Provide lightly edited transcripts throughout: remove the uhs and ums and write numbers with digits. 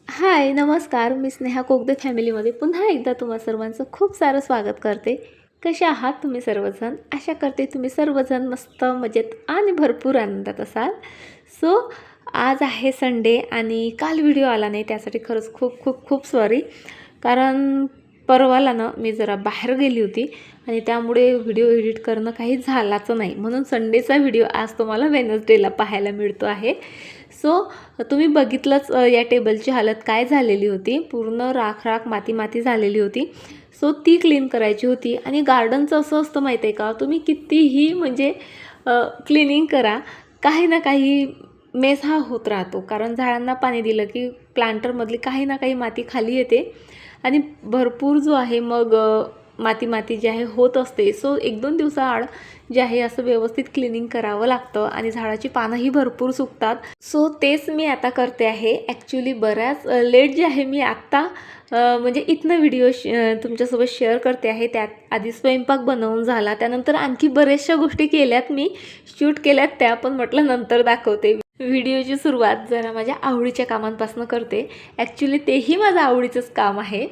हाय नमस्कार, मी स्नेहा कोकदे फॅमिलीमध्ये पुन्हा एकदा तुम्हा सर्वांचं खूप सारं स्वागत करते। कसे आहात तुम्ही सर्वजण? आशा करते तुम्ही सर्वजण मस्त मजेत आणि भरपूर आनंदात असाल। सो आज आहे संडे आणि काल व्हिडिओ आला नाही, त्यासाठी खरंच खूप खूप खूप सॉरी। कारण परवाला ना मी जरा बाहेर गेली होती आणि त्यामुळे व्हिडिओ एडिट करणं काही झालाच नाही, म्हणून संडेचा व्हिडिओ आज तुम्हाला वेडनेसडेला पाहायला मिळतो आहे। सो तुम्ही बघितलंच या टेबलची हालत काय झालेली होती, पूर्ण राख राख माती माती झालेली होती। सो ती क्लीन करायची होती आणि गार्डनचं असं असतं माहिती आहे का, तुम्ही कितीही म्हणजे क्लिनिंग करा, काही ना काही मेस हा होत राहतो। कारण झाडांना पाणी दिलं की प्लांटरमधली काही ना काही माती खाली येते आणि भरपूर जो आहे मग माती माती जे आहे होत असते। सो 1-2 दिवसाआड जे आहे असं व्यवस्थित क्लिनिंग करावं लागतं आणि झाडाची पानंही भरपूर सुकतात। सो तेच मी आता करते आहे। ॲक्च्युली बऱ्याच लेट जे आहे मी आत्ता म्हणजे इथनं व्हिडिओ तुमच्यासोबत शेअर करते आहे। त्यात आधी स्वयंपाक बनवून झाला, त्यानंतर आणखी बऱ्याचशा गोष्टी केल्यात, मी शूट केल्यात त्या, पण म्हटलं नंतर दाखवते। व्हिडिओची सुरुवात जरा माझ्या आवडीच्या कामांपासून करते। ॲक्च्युली तेही माझं आवडीचंच काम आहे,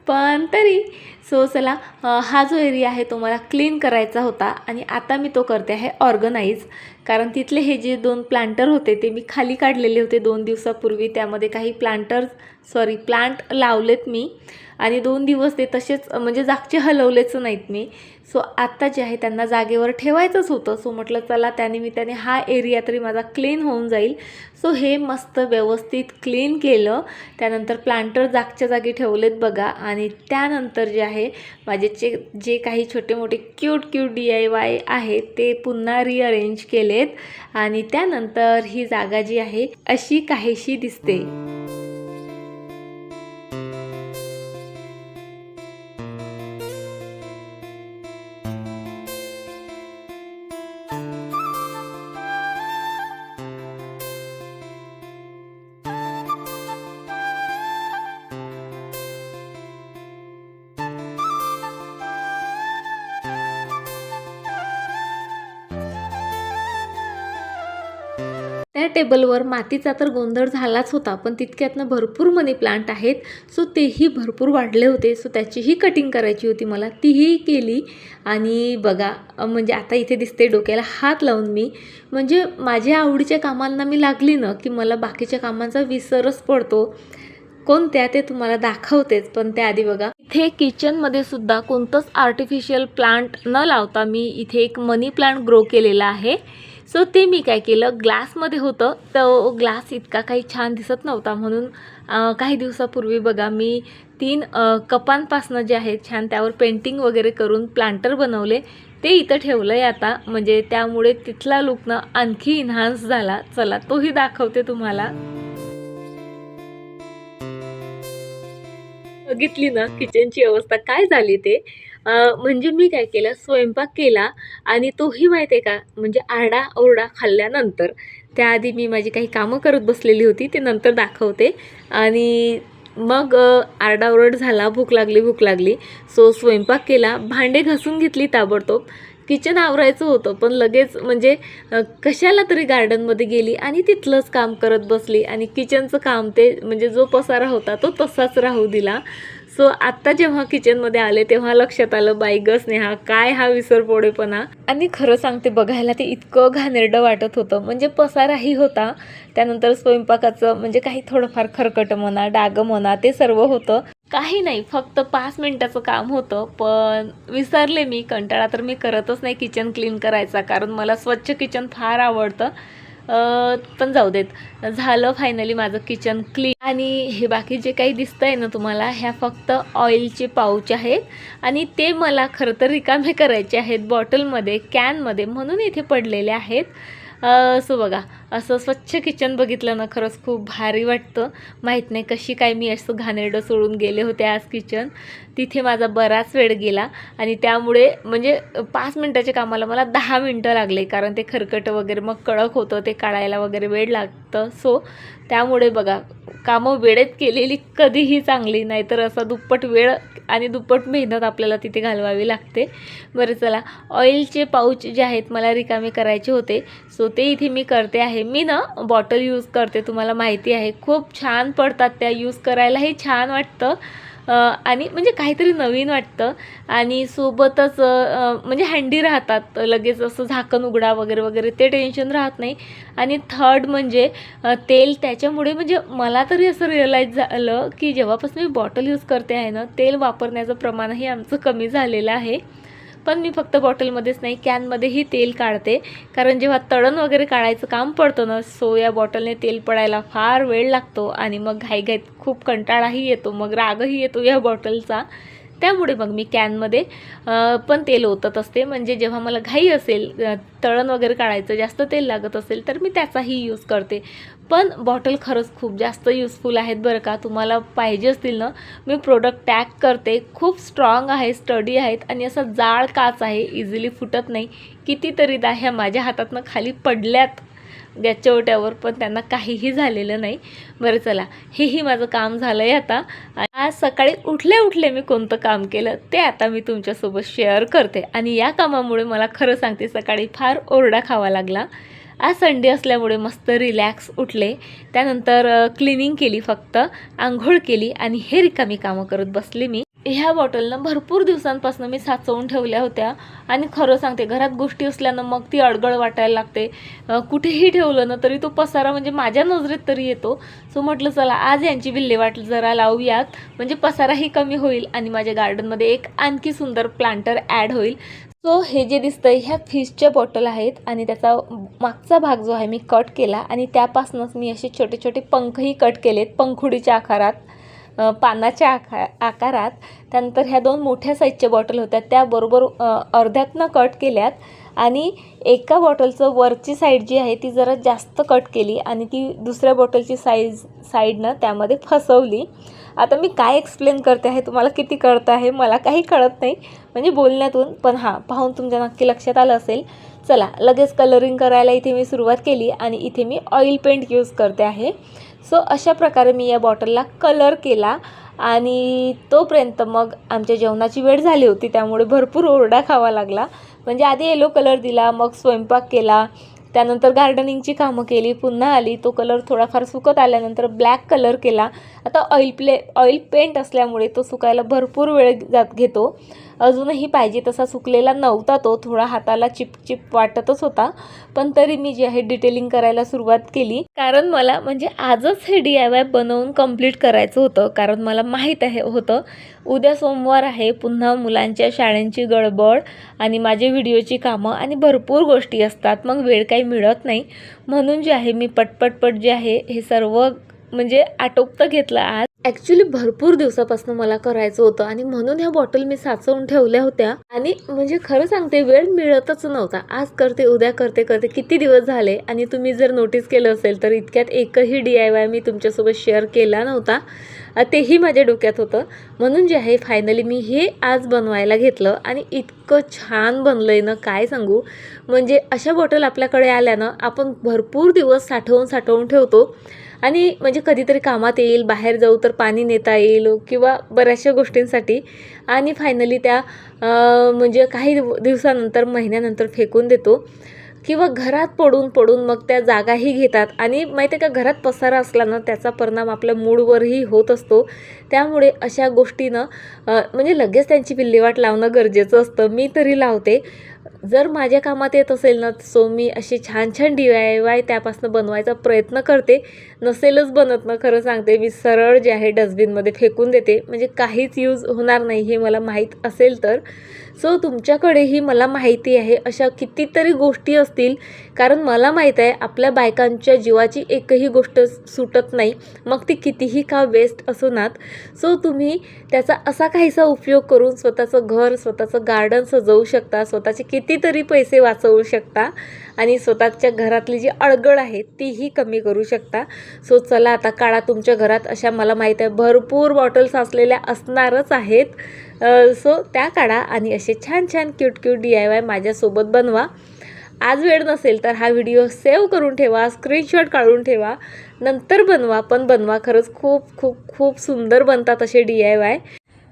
पण तरी सो चला, हा जो एरिया आहे तो मला क्लीन करायचा होता आणि आता मी तो करते आहे ऑर्गनाइज। कारण तिथले हे जे 2 प्लांटर होते ते मी खाली काढलेले होते 2 दिवसापूर्वी। त्यामध्ये काही प्लांट लावलेत मी आणि 2 दिवस ते तसेच म्हणजे जागचे हलवलेच नाहीत मी। सो आत्ता जे आहे त्यांना जागेवर ठेवायचंच होतं। सो म्हटलं चला त्यानिमित्ताने हा एरिया तरी माझा क्लीन होऊन जाईल। सो हे मस्त व्यवस्थित क्लीन केलं, त्यानंतर प्लांटर जागच्या जागी ठेवलेत बघा। आणि त्यानंतर जे आहे माझे जे काही छोटे मोठे क्यूट DIY आहेत ते पुन्हा रिअरेंज केलेत आणि त्यानंतर ही जागा जी आहे अशी काहीशी दिसते। त्या टेबलवर मातीचा तर गोंधळ झालाच होता, पण तितक्यातनं भरपूर मनी प्लांट आहेत। सो तेही भरपूर वाढले होते। सो त्याचीही कटिंग करायची होती मला, तीही केली। आणि बघा म्हणजे आता इथे दिसते डोक्याला हात लावून मी, म्हणजे माझ्या आवडीच्या कामांना मी लागली ना की मला बाकीच्या कामांचा विसरच पडतो। कोणत्या ते तुम्हाला दाखवतेच, पण त्याआधी बघा इथे किचनमध्ये सुद्धा कोणतंच आर्टिफिशियल प्लांट न लावता मी इथे एक मनी प्लांट ग्रो केलेला आहे। सो ते मी काय केलं, ग्लासमध्ये होतं, तो ग्लास इतका काही छान दिसत नव्हता, म्हणून काही दिवसापूर्वी बघा मी 3 कपांपासनं जे आहे छान त्यावर पेंटिंग वगैरे करून प्लांटर बनवले, ते इथं ठेवलं आहे आता। म्हणजे त्यामुळे तिथला लुक ना आणखी इन्हान्स झाला। चला तोही दाखवते तुम्हाला। बघितली ना किचनची अवस्था काय झाली ते, म्हणजे मी काय केलं, स्वयंपाक केला आणि तोही माहिती आहे का, म्हणजे आरडा-ओरडा खाल्ल्यानंतर। त्याआधी मी माझी काही कामं करत बसलेली होती, ते नंतर दाखवते। आणि मग आरडाओरड झाला, भूक लागली। सो स्वयंपाक केला, भांडे घासून घेतली ताबडतोब। किचन आवरायचं होतं, पण लगेच म्हणजे कशाला तरी गार्डनमध्ये गेली आणि तिथलंच काम करत बसली आणि किचनचं काम ते म्हणजे जो पसारा होता तो तसाच राहू दिला। सो आत्ता जेव्हा किचनमध्ये आले तेव्हा लक्षात आलं, बाई गं स्नेहा, काय हा विसरपोडेपणा। आणि खरं सांगते, बघायला ते इतकं घाणेरडं वाटत होतं, म्हणजे पसाराही होता, त्यानंतर स्वयंपाकाचं म्हणजे काही थोडंफार खरकट म्हणा, डाग म्हणा, ते सर्व होतं। काही नाही, फक्त 5 मिनिटाचं काम होतं, पण विसरले मी। कंटाळा तर मी करतच नाही किचन क्लीन करायचा, कारण मला स्वच्छ किचन फार आवडतं। पण जाऊ देत, झालं फायनली माझं किचन क्लीन। आणि हे बाकी जे काही दिसतंय ना तुम्हाला, ह्या फक्त ऑइलचे पाऊच आहेत आणि ते मला खरं तर रिकामे करायचे आहेत बॉटलमध्ये, कॅनमध्ये, म्हणून इथे पडलेले आहेत। सो बघा, असं स्वच्छ किचन बघितलं ना खरंच खूप भारी वाटतं। माहीत नाही कशी काय मी असं घाणेरडं सोडून गेले होते आज किचन, तिथे माझा बराच वेळ गेला आणि त्यामुळे म्हणजे 5 मिनिटाच्या कामाला मला 10 मिनिटं लागले, कारण ते खरकट वगैरे मग कडक होतं, ते काढायला वगैरे वेळ लागतं. सो त्यामुळे बघा, कामं वेळेत केलेली कधीही चांगली, नाहीतर असा दुप्पट वेळ आणि दुप्पट मेहनत आपल्याला तिथे घालवावी लागते. बरं चला, ऑइलचे पाऊच जे आहेत मला रिकामे करायचे होते, सो ते इथे मी करते आहे. मी ना बॉटल यूज करते, तुम्हाला माहिती आहे, खूप छान पडतात त्या, यूज करायलाही छान वाटतं आणि म्हणजे काहीतरी नवीन वाटतं आणि सोबतच म्हणजे हँडी राहतात, लगेच असं झाकण उघडा वगैरे वगैरे ते टेन्शन राहत नाही. आणि थर्ड म्हणजे तेल, त्याच्यामुळे म्हणजे मला तरी असं रिअलाईज झालं की जेव्हापासून मी बॉटल यूज करते आहे ना, तेल वापरण्याचं प्रमाणही आमचं कमी झालेलं आहे. पण मी फक्त बॉटलमध्येच नाही, कॅनमध्येही तेल काढते, कारण जेव्हा तळण वगैरे काढायचं काम पडतं ना, सो या बॉटलने तेल पडायला फार वेळ लागतो आणि मग घाईघाईत खूप कंटाळाही येतो, मग रागही येतो या बॉटलचा. त्यामुळे मग मी कॅनमध्ये पण तेल ओतत असते, म्हणजे जेव्हा मला घाई असेल, तळण वगैरे काढायचं, जास्त तेल लागत असेल तर मी त्याचाही यूज करते. पण बॉटल खरंच खूप जास्त युजफुल आहेत बरं का. तुम्हाला पाहिजे असतील ना, मी प्रोडक्ट टॅग करते. खूप स्ट्रॉंग आहे, स्टडी आहेत आणि असा जाड काच आहे, इझिली फुटत नाही. कितीतरीदा ह्या माझ्या हातातनं खाली पडल्यात गॅसच्या ओट्यावर, पण त्यांना काहीही झालेलं नाही. बरं चला, हेही माझं काम झालं आहे आता. आज सकाळी उठल्या उठले मी कोणतं काम केलं ते आता मी तुमच्यासोबत शेअर करते. आणि या कामामुळे मला खरं सांगते, सकाळी फार ओरडा खावा लागला. आज संडे असल्यामुळे मस्त रिलॅक्स उठले, त्यानंतर क्लिनिंग केली, फक्त आंघोळ केली आणि हे रिकामी कामं करत बसले मी. ह्या बॉटलनं भरपूर दिवसांपासून मी साचवून ठेवल्या होत्या आणि खरं सांगते, घरात गोष्टी असल्यानं मग ती अडगळ वाटायला लागते. कुठेही ठेवलं ना तरी तो पसारा म्हणजे माझ्या नजरेत तरी येतो. सो म्हटलं चला आज यांची विल्हेवाट जरा लावूयात, म्हणजे पसाराही कमी होईल आणि माझ्या गार्डनमध्ये एक आणखी सुंदर प्लांटर ॲड होईल. सो हे जे दिसतंय ह्या फिशच्या बॉटल आहेत आणि त्याचा मागचा भाग जो आहे मी कट केला आणि त्यापासूनच मी असे छोटे छोटे पंखही कट केलेत, पंखुडीच्या आकारात, पानाच्या आकारात. त्यानंतर ह्या 2 मोठ्या साईजच्या बॉटल होत्या, त्याबरोबर अर्ध्यातनं कट केल्यात आणि एका बॉटलचं वरची साईड जी आहे ती जरा जास्त कट केली आणि ती दुसऱ्या बॉटलची साईडनं त्यामध्ये फसवली. आता मी काय एक्सप्लेन करते आहे, तुम्हाला किती कळतं आहे मला काही कळत नाही, म्हणजे बोलण्यातून, पण हां, पाहून तुमच्या नक्की लक्षात आलं असेल. चला, लगेच कलरिंग करायला इथे मी सुरुवात केली आणि इथे मी ऑइल पेंट यूज करते आहे. सो अशा प्रकारे मी या बॉटलला कलर केला आणि तोपर्यंत मग आमच्या जेवणाची वेळ झाली होती, त्यामुळे भरपूर ओरडा खावा लागला. म्हणजे आधी येलो कलर दिला, मग स्वयंपाक केला, त्यानंतर गार्डनिंगची कामं केली, पुन्हा आली, तो कलर थोडाफार सुकत आल्यानंतर ब्लॅक कलर केला. आता ऑइल पेंट असल्यामुळे तो सुकायला भरपूर वेळ घेतो. अजूनही पाहिजे तसा सुकलेला नव्हता तो, थोडा हाताला चिपचिप वाटतच होता, पण तरी मी जे आहे डिटेलिंग करायला सुरुवात केली, कारण मला म्हणजे आजच हे DIY बनवून कंप्लीट करायचं होतं. कारण मला माहीत होतं उद्या सोमवार आहे, पुन्हा मुलांच्या शाळेंची गडबड आणि माझे व्हिडिओची कामं आणि भरपूर गोष्टी असतात, मग वेळ काही मिळत नाही. म्हणून जे आहे मी पटपट जे आहे हे सर्व म्हणजे आटोपतं घेतलं आज. ॲक्च्युली भरपूर दिवसापासून मला करायचं होतं आणि म्हणून ह्या बॉटल मी साचवून ठेवल्या होत्या आणि म्हणजे खरं सांगते वेळ मिळतच नव्हता. आज करते, उद्या करते किती दिवस झाले. आणि तुम्ही जर नोटीस केलं असेल तर इतक्यात एकही DIY मी तुमच्यासोबत शेअर केला नव्हता, तेही माझ्या डोक्यात होतं. म्हणून जे आहे फायनली मी हे आज बनवायला घेतलं आणि इतकं छान बनलं आहे ना, काय सांगू. म्हणजे अशा बॉटल आपल्याकडे आल्या ना, आपण भरपूर दिवस साठवून ठेवतो आणि म्हणजे कधीतरी कामात येईल, बाहेर जाऊ तर पाणी नेता येईल किंवा बऱ्याचशा गोष्टींसाठी, आणि फायनली त्या म्हणजे काही दिवसानंतर, महिन्यानंतर फेकून देतो किंवा घरात पडून मग त्या जागाही घेतात. आणि माहिती आहे का, घरात पसारा असला ना त्याचा परिणाम आपल्या मूडवरही होत असतो. त्यामुळे अशा गोष्टीनं म्हणजे लगेच त्यांची विल्हेवाट लावणं गरजेचं असतं. मी तरी लावते, जर माझ्या कामात येत असेल ना, सो मी असे छान DIY त्यापासून बनवायचा प्रयत्न करते. नसेलच बनत ना, खरं सांगते, मी सरळ जे आहे डस्टबिनमध्ये फेकून देते, म्हणजे काहीच यूज होणार नाही हे मला माहीत असेल तर. सो तुमच्याकडेही मला माहिती आहे अशा कितीतरी गोष्टी असतील, कारण मला माहीत आहे आपल्या बायकांच्या जीवाची एकही गोष्ट सुटत नाही, मग ती कितीही का वेस्ट असो नात. सो तुम्ही त्याचा असा काहीसा उपयोग करून स्वतःचं घर, स्वतःचं गार्डन सजवू शकता, स्वतःचे कितीतरी पैसे वाचवू शकता आणि स्वतःच्या घरातली जी अडगळ आहे तीही कमी करू शकता. सो चला, आता काढा तुमच्या घरात अशा, मला माहीत आहे भरपूर बॉटल्स असलेल्या असणारच आहेत. सो त्या काढा आणि असे छान क्यूट DIY माझ्यासोबत बनवा. आज वेळ नसेल तर हा व्हिडिओ सेव्ह करून ठेवा, स्क्रीनशॉट काढून ठेवा, नंतर बनवा. पण बनवा, खरंच खूप खूप खूप सुंदर बनतात असे DIY.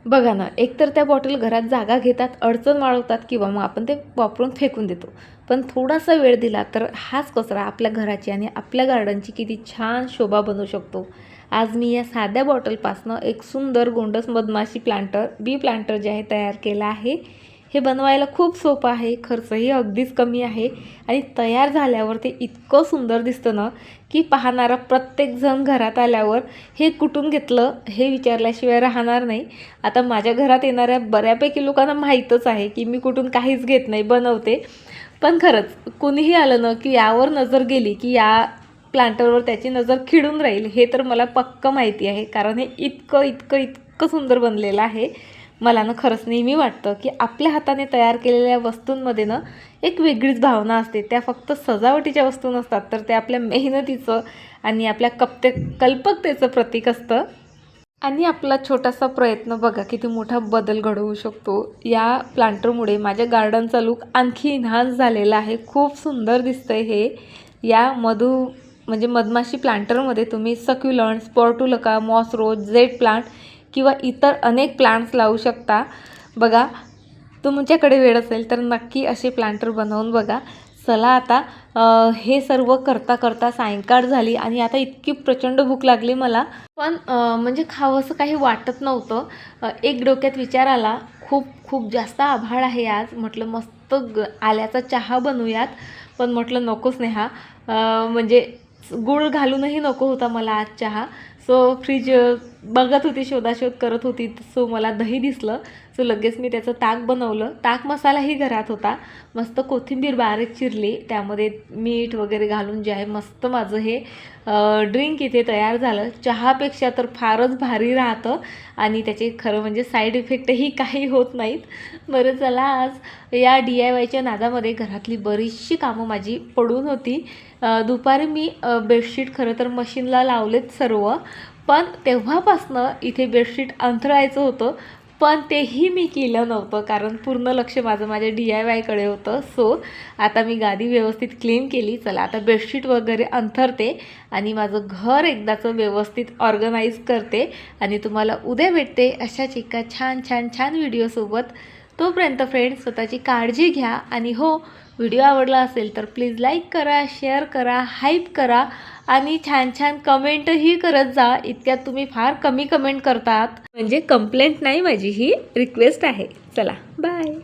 बघा ना, एकतर त्या बॉटल घरात जागा घेतात, अडचण वाढवतात किंवा मग आपण ते वापरून फेकून देतो. पण थोडासा वेळ दिला तर हाच कचरा आपल्या घराची आणि आपल्या गार्डनची किती छान शोभा बनवू शकतो. आज मी या साध्या बॉटलपासनं एक सुंदर गोंडस मधमाशी प्लांटर, बी प्लांटर जे आहे तयार केलं आहे. हे बनवायला खूप सोपं आहे, खर्चही अगदीच कमी आहे आणि तयार झाल्यावर ते इतकं सुंदर दिसतं ना की पाहणारा प्रत्येकजण घरात आल्यावर हे कुठून घेतलं हे विचारल्याशिवाय राहणार नाही. आता माझ्या घरात येणाऱ्या बऱ्यापैकी लोकांना माहीतच आहे की मी कुठून काहीच घेत नाही, बनवते. पण खरंच कोणीही आलं ना की यावर नजर गेली की या प्लांटरवर त्याची नजर खिळून राहील, हे तर मला पक्कं माहिती आहे. कारण हे इतकं इतकं इतकं सुंदर बनलेलं आहे. मला ना खरंच नेहमी वाटतं की आपल्या हाताने तयार केलेल्या वस्तूंमध्ये ना एक वेगळीच भावना असते. त्या फक्त सजावटीच्या वस्तू नसतात, तर त्या आपल्या मेहनतीचं आणि आपल्या कल्पकतेचं प्रतीक असतं. आणि आपला छोटासा प्रयत्न बघा किती मोठा बदल घडवू शकतो. या प्लांटरमुळे माझ्या गार्डनचा लूक आणखी इन्हान्स झालेला आहे. खूप सुंदर दिसतंय हे. या म्हणजे मधमाशी प्लांटरमध्ये तुम्ही सक्युलंट्स, पोर्टुलका, मॉस रोज, जेड प्लांट किंवा इतर अनेक प्लांट्स लावू शकता. बघा, तुमच्याकडे वेळ असेल तर नक्की असे प्लांटर बनवून बघा. चला आता हे सर्व करता करता सायंकाळ झाली आणि आता इतकी प्रचंड भूक लागली मला. पण म्हणजे खावंसं काही वाटत नव्हतं. एक डोक्यात विचार आला, खूप खूप जास्त आभाळ आहे आज. म्हटलं मस्त आल्याचा चहा बनवूयात. पण म्हटलं नको स्नेहा, म्हणजे गूळ घालूनही नको होता मला आज चहा. सो फ्रीज बघत होती, शोधाशोध करत होती. सो मला दही दिसलं. सो लगेच मी त्याचं ताक बनवलं. ताक मसालाही घरात होता. मस्त कोथिंबीर बारीक चिरली, त्यामध्ये मीठ वगैरे घालून जे आहे मस्त माझं हे ड्रिंक इथे तयार झालं. चहापेक्षा तर फारच भारी राहतं आणि त्याचे खरं म्हणजे साईड इफेक्टही काही होत नाहीत. बरं चला, आज या DIYच्या नादामध्ये घरातली बरीचशी कामं माझी पडून होती. दुपारी मी बेडशीट खरं तर मशीनला लावलेत सर्व, पण तेव्हापासनं इथे बेडशीट अंथरायचं होतं. पण तेही मी केलं नव्हतं कारण पूर्ण लक्ष माझं माझ्या DIYकडे होतं. सो आता मी गादी व्यवस्थित क्लीन केली. चला आता बेडशीट वगैरे अंथरते आणि माझं घर एकदाचं व्यवस्थित ऑर्गनाईज करते आणि तुम्हाला उद्या भेटते अशाच एका छान छान छान व्हिडिओसोबत. तोपर्यंत फ्रेंड्स, स्वतःची काळजी घ्या आणि हो, व्हिडिओ आवडला असेल तर प्लीज लाईक करा, शेअर करा, हाईप करा आणि छान छान कमेंटही करत जा. इतक्यात तुम्ही फार कमी कमेंट करतात. म्हणजे कंप्लेंट नाही माझी, ही रिक्वेस्ट आहे. चला बाय.